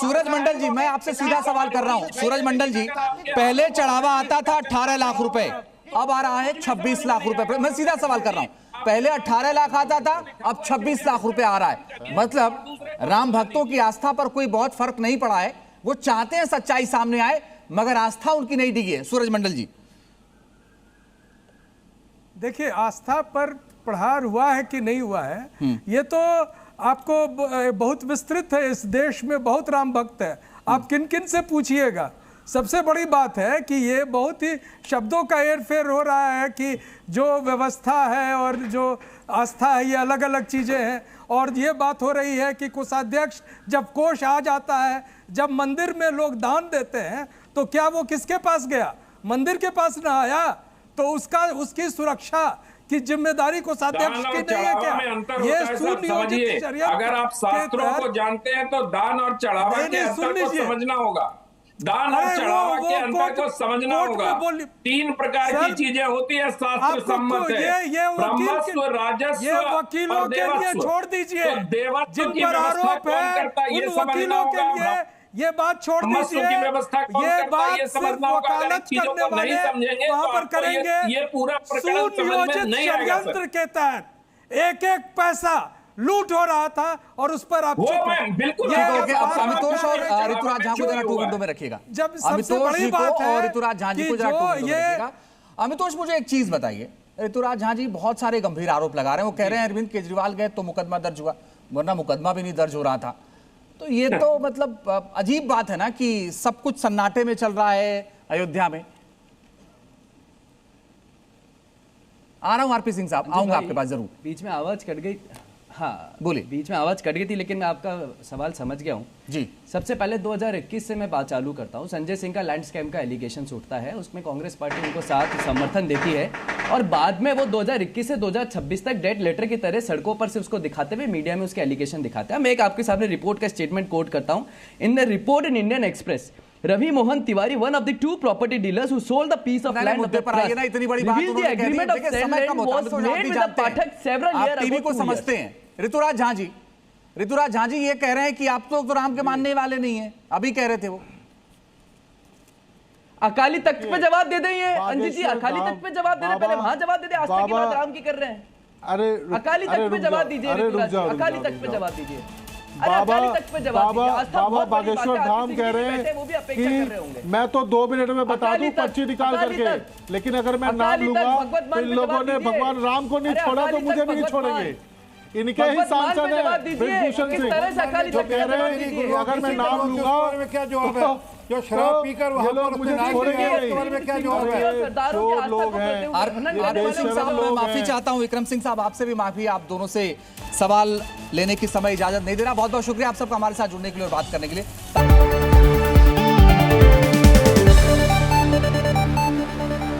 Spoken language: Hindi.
सूरज मंडल जी, मैं आपसे सीधा सवाल कर रहा हूं। सूरज मंडल जी, पहले चढ़ावा आता था 18 लाख रुपए, अब आ रहा है 26 लाख रुपए। मैं सीधा सवाल कर रहा हूं, पहले 18 लाख आता था, अब 26 लाख रुपए आ रहा है। मतलब राम भक्तों की आस्था पर कोई बहुत फर्क नहीं पड़ा है। वो चाहते हैं सच्चाई सामने आए, मगर आस्था उनकी नहीं डिगी है। सूरज मंडल जी, देखिए, आस्था पर प्रहार हुआ है कि नहीं हुआ है, ये तो आपको बहुत विस्तृत है। इस देश में बहुत राम भक्त है, आप किन किन से पूछिएगा। सबसे बड़ी बात है कि ये बहुत ही शब्दों का हेरफेर हो रहा है कि जो व्यवस्था है और जो आस्था है ये अलग अलग चीज़ें हैं। और ये बात हो रही है कि कोषाध्यक्ष जब कोष आ जाता है, जब मंदिर में लोग दान देते हैं, तो क्या वो किसके पास गया? मंदिर के पास ना आया, तो उसकी सुरक्षा की जिम्मेदारी कोषाध्यक्ष की नहीं है क्या? ये सुनियोजित शरीयत, अगर आप शास्त्रों को जानते हैं तो दान और चढ़ावा के अंतर को समझना होगा। दान और चढ़ावा के अंतर को समझना होगा। 3 प्रकार की चीजें होती है, शास्त्र सम्मत है, ब्रह्मस्व, राजस्व, वकीलों के लिए छोड़ दीजिए। जिन पर आरोप है उन वकीलों के लिए ये बात छोड़ दीजिए। ये बात सिर्फ वकालत करने वाले वहां पर करेंगे। ये पूरा सुनियोजित षड्यंत्र के तहत एक एक पैसा लूट हो रहा था और उस पर आप बिल्कुल अमितोष और ऋतुराज झा को जरा 2 मिनटों में रखिएगा। जब सबसे बड़ी बात है और ऋतुराज झा जी को जरा 2 मिनटों में रखिएगा। अमितोष, मुझे एक चीज बताइए, ऋतुराज झा जी बहुत सारे गंभीर आरोप लगा रहे हैं। वो कह रहे हैं अरविंद केजरीवाल गए तो मुकदमा दर्ज हुआ, वरना मुकदमा भी नहीं दर्ज हो रहा था। तो ये तो मतलब अजीब बात है ना कि सब कुछ सन्नाटे में चल रहा है अयोध्या में। आ रहा हूं आरपी सिंह साहब, आऊंगा आपके पास जरूर। बीच में आवाज कट गई। हाँ बोलिए। बीच में आवाज कट गई थी, लेकिन मैं आपका सवाल समझ गया हूँ जी। सबसे पहले 2021 से मैं बात चालू करता हूँ। संजय सिंह का लैंड स्कैम का एलिगेशन उठता है, उसमें कांग्रेस पार्टी उनको साथ समर्थन देती है और बाद में वो 2021 से 2026 तक डेट लेटर की तरह सड़कों पर से उसको दिखाते हुए मीडिया में उसके एलिगेशन दिखाते हैं। मैं एक आपके सामने रिपोर्ट का स्टेटमेंट कोट करता हूँ। In the report in Indian express, Ravi Mohan Tiwari, one of the 2 property dealers who sold the piece of land of the trust, revealed the agreement of sale land was made with the Pathak several years ago. TV को समझते हैं। ऋतुराज झा जी, ऋतुराज झा जी ये कह रहे हैं कि आप तो राम के मानने वाले नहीं हैं, अभी कह रहे थे वो। अकाली तख्त पे जवाब दे दें। ये अंजित जी, अकाली तख्त पे जवाब दे दें, पहले वहां जवाब दे दें। आस्था की बात राम की कर रहे हैं। अरे अकाली तख्त पे जवाब दीजिए, अकाली तख्त पे जवाब दीजिए। बाबा बागेश्वर धाम कह रहे हैं कि मैं तो 2 मिनट में बता दूं पर्ची निकाल करके, लेकिन अगर मैं नाम लूंगा तो इन लोगों ने भगवान राम को नहीं छोड़ा तो मुझे भी नहीं छोड़ेंगे। इनके ही सांसद है ब्रिजभूषण सिंह जो कह रहे हैं कि अगर मैं नाम लूंगा क्या जवाब है? जो शराब पीकर वहां पर मुझे छोड़ेंगे नहीं। क्या जवाब है? जो लोग हैं, मैं माफी चाहता हूं, विक्रम सिंह साहब आपसे भी माफी, आप दोनों से सवाल लेने की समय इजाजत नहीं दे रहा। बहुत बहुत शुक्रिया आप सबका हमारे साथ जुड़ने के लिए और बात करने के लिए।